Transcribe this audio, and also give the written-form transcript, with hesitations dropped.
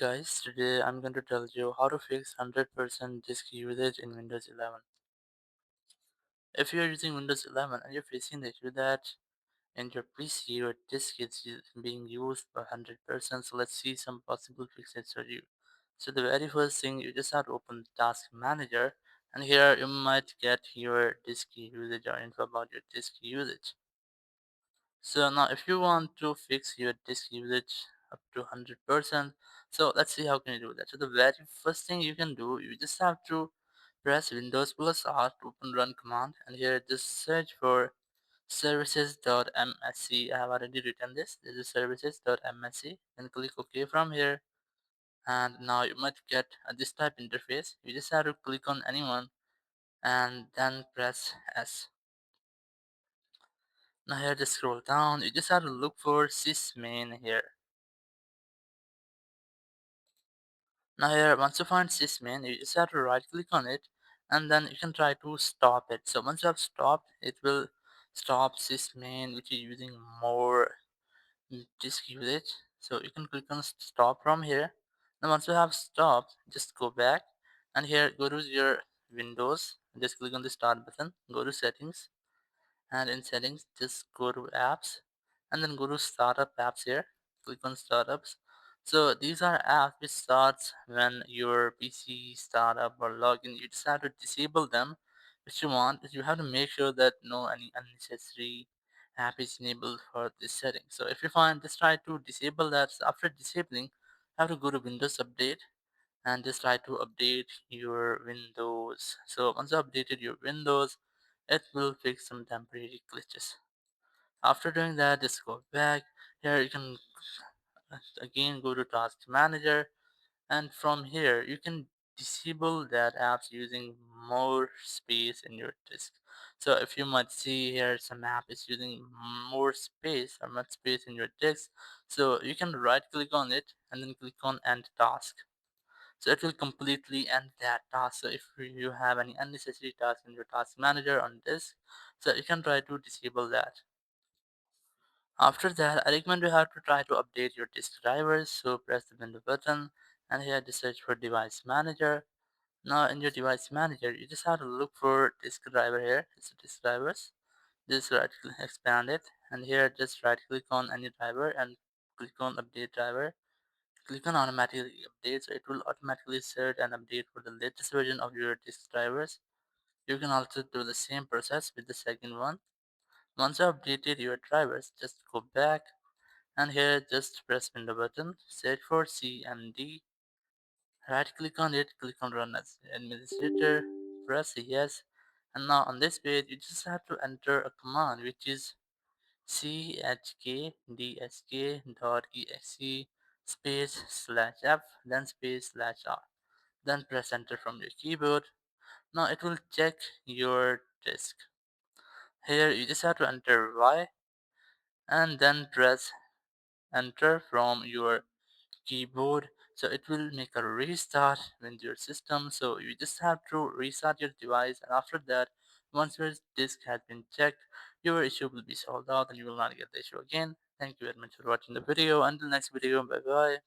Guys, today I'm going to tell you how to fix 100% disk usage in Windows 11. If you're using Windows 11 and you're facing the issue that in your PC your disk is being used by 100%, so let's see some possible fixes for you. So the very first thing, you just have to open the Task Manager, and here you might get your disk usage or info about your disk usage. So now if you want to fix your disk usage up to 100%, so let's see how can you do that. So the very first thing you can do, you just have to press Windows plus R to open run command, and here just search for services.msc. I have already written this. This is services.msc. Then click OK from here, and now you might get this type interface. You just have to click on anyone and then press S. Now here just scroll down. You just have to look for sysmain here. Now here, once you find sysmain, you just have to right click on it, and then you can try to stop it. So once you have stopped, it will stop sysmain which is using more disk usage. So you can click on stop from here. Now once you have stopped, just go back, and here go to your Windows, just click on the start button, go to settings, and in settings just go to apps, and then go to startup apps here, click on startups. So these are apps which starts when your PC startup or login. You just have to disable them. What you want is you have to make sure that no any unnecessary app is enabled for this setting. So if you find, just try to disable that. So after disabling, you have to go to Windows Update and just try to update your Windows. So once you updated your Windows, it will fix some temporary glitches. After doing that, just go back. Here you can again go to Task Manager, and from here you can disable that apps using more space in your disk. So if you might see here some app is using more space or much space in your disk, so you can right click on it and then click on End Task. So it will completely end that task. So if you have any unnecessary task in your task manager on disk, so you can try to disable that. After that, I recommend you have to try to update your disk drivers. So press the window button, and here just search for device manager. Now in your device manager, you just have to look for disk driver here. It's disk drivers. Just right click, expand it, and here just right click on any driver and click on update driver. Click on automatically update, so it will automatically search and update for the latest version of your disk drivers. You can also do the same process with the second one. Once you have updated your drivers, just go back, and here just press window button, search for CMD, right click on it, click on run as administrator, press yes, and now on this page you just have to enter a command which is chkdsk.exe space slash f then space slash r, then press enter from your keyboard. Now it will check your disk. Here you just have to enter y and then press enter from your keyboard, so it will make a restart with your system. So you just have to restart your device, and after that, once your disk has been checked, your issue will be solved out and you will not get the issue again. Thank you very much for watching the video. Until next video, bye bye.